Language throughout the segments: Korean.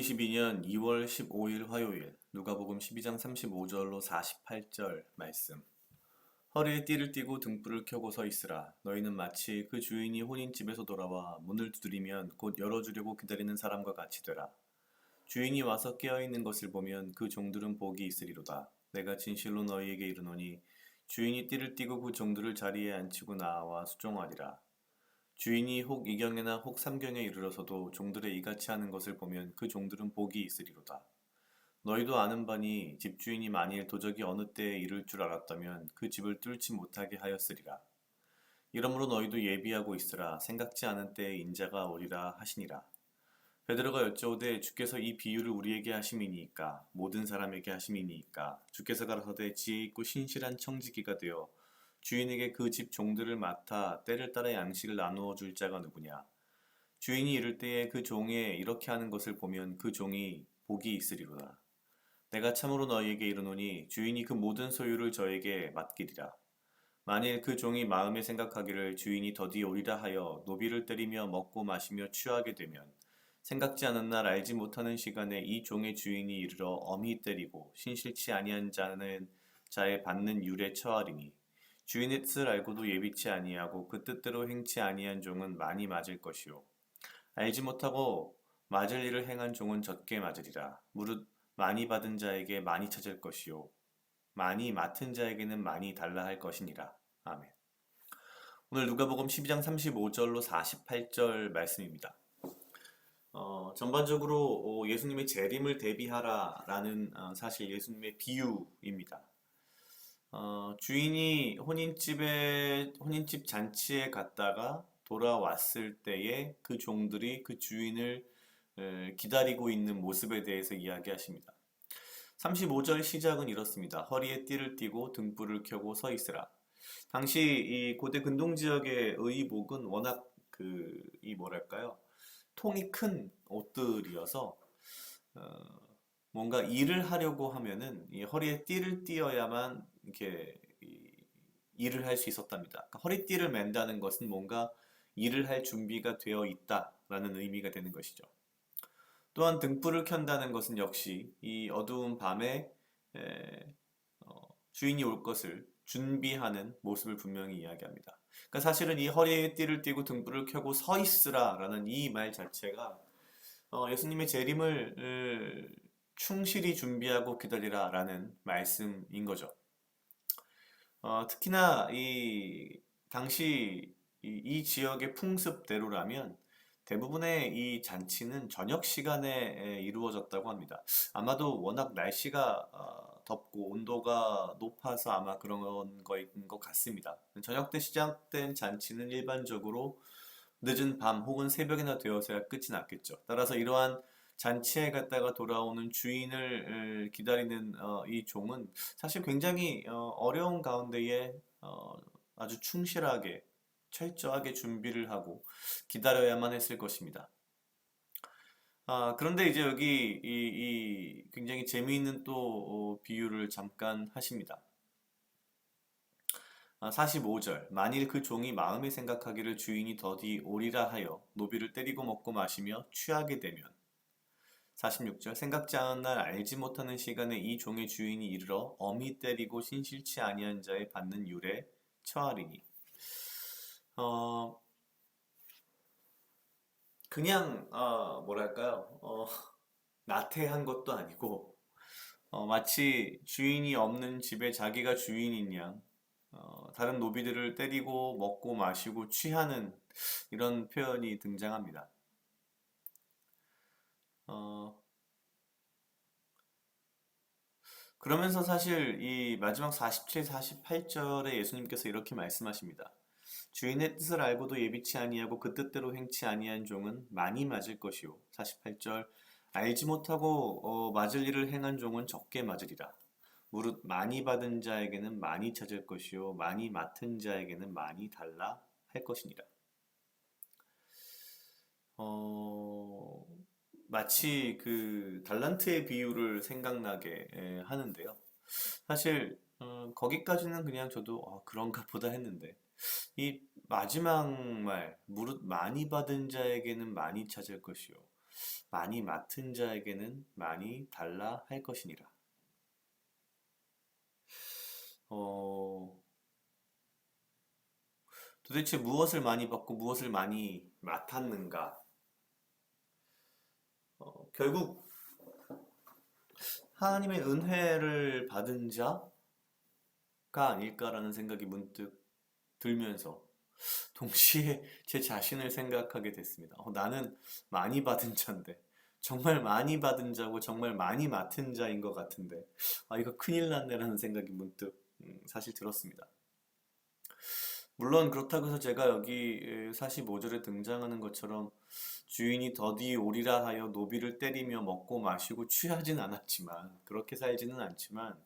2022년 2월 15일 화요일 누가복음 12장 35절로 48절 말씀. 허리에 띠를 띠고 등불을 켜고 서 있으라. 너희는 마치 그 주인이 혼인집에서 돌아와 문을 두드리면 곧 열어주려고 기다리는 사람과 같이 되라. 주인이 와서 깨어있는 것을 보면 그 종들은 복이 있으리로다. 내가 진실로 너희에게 이르노니 주인이 띠를 띠고 그 종들을 자리에 앉히고 나와 수종하리라. 주인이 혹 이경에나 혹 삼경에 이르러서도 종들의 이같이 하는 것을 보면 그 종들은 복이 있으리로다. 너희도 아는 바니 집주인이 만일 도적이 어느 때에 이를 줄 알았다면 그 집을 뚫지 못하게 하였으리라. 이러므로 너희도 예비하고 있으라. 생각지 않은 때에 인자가 오리라 하시니라. 베드로가 여쭤오되 주께서 이 비유를 우리에게 하심이니이까 모든 사람에게 하심이니이까 주께서 가라사대 지혜 있고 신실한 청지기가 되어 주인에게 그 집 종들을 맡아 때를 따라 양식을 나누어 줄 자가 누구냐. 주인이 이를 때에 그 종에 이렇게 하는 것을 보면 그 종이 복이 있으리로다. 내가 참으로 너희에게 이르노니 주인이 그 모든 소유를 저에게 맡기리라. 만일 그 종이 마음에 생각하기를 주인이 더디 오리라 하여 노비를 때리며 먹고 마시며 취하게 되면 생각지 않은 날 알지 못하는 시간에 이 종의 주인이 이르러 엄히 때리고 신실치 아니한 자는 자의 받는 율에 처하리니 주인의 뜻을 알고도 예비치 아니하고 그 뜻대로 행치 아니한 종은 많이 맞을 것이요 알지 못하고 맞을 일을 행한 종은 적게 맞으리라. 무릇 많이 받은 자에게 많이 찾을 것이요 많이 맡은 자에게는 많이 달라 할 것이니라. 아멘. 오늘 누가복음 12장 35절로 48절 말씀입니다. 전반적으로 예수님의 재림을 대비하라라는 사실 예수님의 비유입니다. 주인이 혼인집 잔치에 갔다가 돌아왔을 때에 그 종들이 그 주인을 기다리고 있는 모습에 대해서 이야기하십니다. 35절 시작은 이렇습니다. 허리에 띠를 띠고 등불을 켜고 서 있으라. 당시 이 고대 근동 지역의 의복은 워낙 이 뭐랄까요? 통이 큰 옷들이어서 뭔가 일을 하려고 하면은 이 허리에 띠를 띠어야만 이렇게 일을 할 수 있었답니다. 그러니까 허리띠를 맨다는 것은 뭔가 일을 할 준비가 되어 있다라는 의미가 되는 것이죠. 또한 등불을 켠다는 것은 역시 이 어두운 밤에 에, 주인이 올 것을 준비하는 모습을 분명히 이야기합니다. 그러니까 사실은 이 허리에 띠를 띠고 등불을 켜고 서 있으라라는 이 말 자체가 예수님의 재림을 충실히 준비하고 기다리라라는 말씀인 거죠. 특히나 이 당시 이 지역의 풍습대로라면 대부분의 이 잔치는 저녁 시간에 이루어졌다고 합니다. 아마도 워낙 날씨가 덥고 온도가 높아서 아마 그런 거인 것 같습니다. 저녁 때 시작된 잔치는 일반적으로 늦은 밤 혹은 새벽이나 되어서야 끝이 났겠죠. 따라서 이러한 잔치에 갔다가 돌아오는 주인을 기다리는 이 종은 사실 굉장히 어려운 가운데에 아주 충실하게 철저하게 준비를 하고 기다려야만 했을 것입니다. 그런데 이제 여기 이 굉장히 재미있는 또 비유를 잠깐 하십니다. 45절 만일 그 종이 마음에 생각하기를 주인이 더디 오리라 하여 노비를 때리고 먹고 마시며 취하게 되면 46절 생각지 않은 날 알지 못하는 시간에 이 종의 주인이 이르러 엄히 때리고 신실치 아니한 자의 받는 율에 처하리니 어, 그냥 뭐랄까요 나태한 것도 아니고 마치 주인이 없는 집에 자기가 주인인 양 다른 노비들을 때리고 먹고 마시고 취하는 이런 표현이 등장합니다. 어, 그러면서 사실 이 마지막 47, 48절에 예수님께서 이렇게 말씀하십니다. 주인의 뜻을 알고도 예비치 아니하고 그 뜻대로 행치 아니한 종은 많이 맞을 것이요. 48절 알지 못하고 맞을 일을 행한 종은 적게 맞으리라. 무릇 많이 받은 자에게는 많이 찾을 것이요 많이 맡은 자에게는 많이 달라 할 것이니라. 어, 마치 그 달란트의 비유를 생각나게 하는데요. 사실 거기까지는 그냥 저도 그런가 보다 했는데 이 마지막 말 무릇 많이 받은 자에게는 많이 찾을 것이요 많이 맡은 자에게는 많이 달라 할 것이니라. 어, 도대체 무엇을 많이 받고 무엇을 많이 맡았는가? 결국 하나님의 은혜를 받은 자가 아닐까라는 생각이 문득 들면서 동시에 제 자신을 생각하게 됐습니다. 나는 많이 받은 자인데, 정말 많이 받은 자고 정말 많이 맡은 자인 것 같은데, 이거 큰일 났네라는 생각이 문득 사실 들었습니다. 물론 그렇다고 해서 제가 여기 45절에 등장하는 것처럼 주인이 더디 오리라 하여 노비를 때리며 먹고 마시고 취하진 않았지만, 그렇게 살지는 않지만,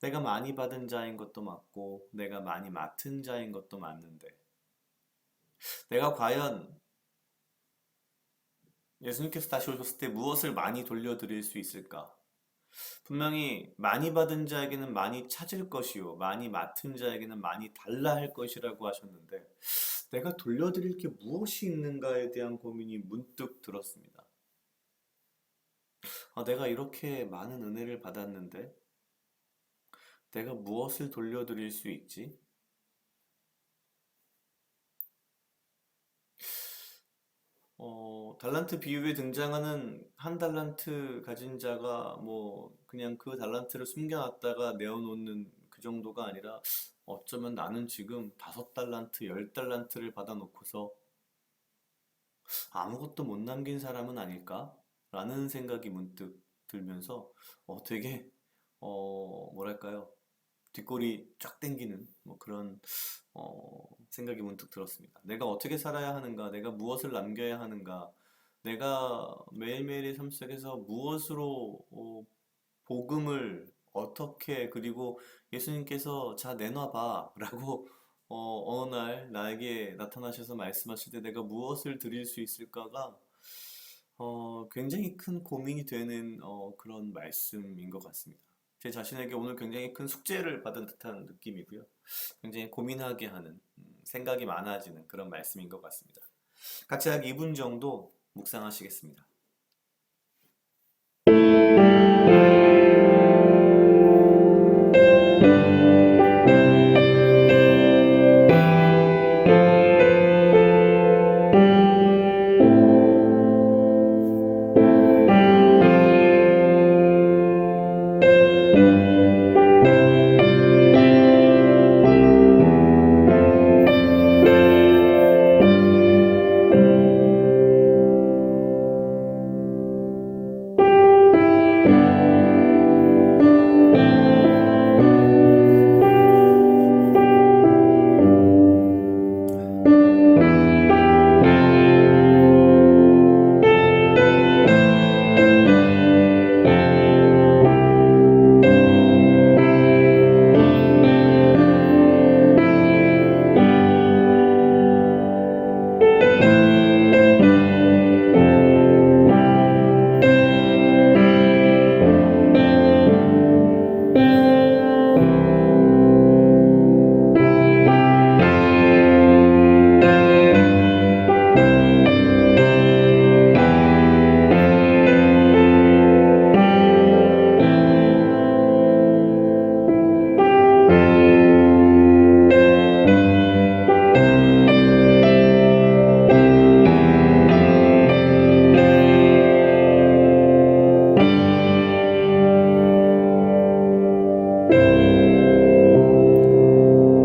내가 많이 받은 자인 것도 맞고 내가 많이 맡은 자인 것도 맞는데, 내가 과연 예수님께서 다시 오셨을 때 무엇을 많이 돌려드릴 수 있을까? 분명히 많이 받은 자에게는 많이 찾을 것이요 많이 맡은 자에게는 많이 달라 할 것이라고 하셨는데, 내가 돌려드릴 게 무엇이 있는가에 대한 고민이 문득 들었습니다. 내가 이렇게 많은 은혜를 받았는데 내가 무엇을 돌려드릴 수 있지? 달란트 비유에 등장하는 한 달란트 가진 자가 뭐 그냥 그 달란트를 숨겨놨다가 내어놓는 그 정도가 아니라, 어쩌면 나는 지금 5달란트, 10달란트를 받아놓고서 아무것도 못 남긴 사람은 아닐까? 라는 생각이 문득 들면서 되게 뭐랄까요? 뒷골이 쫙 땡기는 뭐 그런 생각이 문득 들었습니다. 내가 어떻게 살아야 하는가? 내가 무엇을 남겨야 하는가? 내가 매일매일의 삶 속에서 무엇으로 복음을 어떻게, 그리고 예수님께서 자 내놔봐 라고 어느 날 나에게 나타나셔서 말씀하실 때 내가 무엇을 드릴 수 있을까가 굉장히 큰 고민이 되는 그런 말씀인 것 같습니다. 제 자신에게 오늘 굉장히 큰 숙제를 받은 듯한 느낌이고요. 굉장히 고민하게 하는, 생각이 많아지는 그런 말씀인 것 같습니다. 같이 약 2분 정도 묵상하시겠습니다.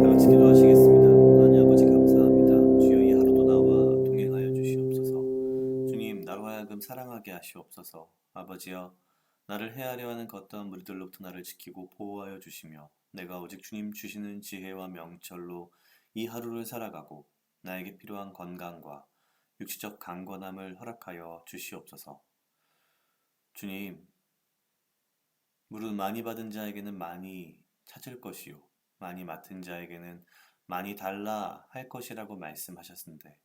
다 같이 기도하시겠습니다. 하나님 아버지 감사합니다. 주여 이 하루도 나와 동행하여 주시옵소서. 주님, 나로 하여금 사랑하게 하시옵소서. 아버지여, 나를 해하려 하는 걷다한 무리들로부터 나를 지키고 보호하여 주시며, 내가 오직 주님 주시는 지혜와 명철로 이 하루를 살아가고 나에게 필요한 건강과 육체적 강건함을 허락하여 주시옵소서. 주님, 무릇 많이 받은 자에게는 많이 찾을 것이요 많이 맡은 자에게는 많이 달라 할 것이라고 말씀하셨는데,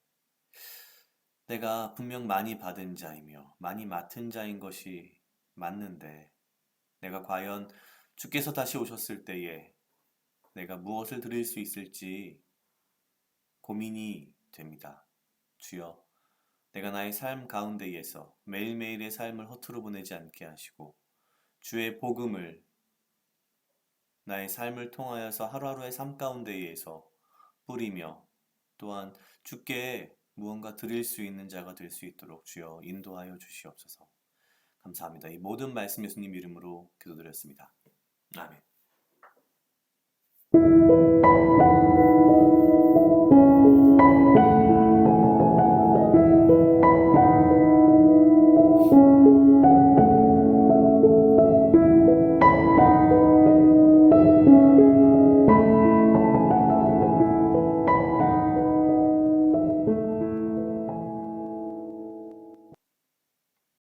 내가 분명 많이 받은 자이며 많이 맡은 자인 것이 맞는데, 내가 과연 주께서 다시 오셨을 때에 내가 무엇을 드릴 수 있을지 고민이 됩니다. 주여, 내가 나의 삶 가운데에서 매일매일의 삶을 허투루 보내지 않게 하시고 주의 복음을 나의 삶을 통하여서 하루하루의 삶 가운데에서 뿌리며 또한 주께 무언가 드릴 수 있는 자가 될 수 있도록 주여 인도하여 주시옵소서. 감사합니다. 이 모든 말씀 예수님 이름으로 기도드렸습니다. 아멘.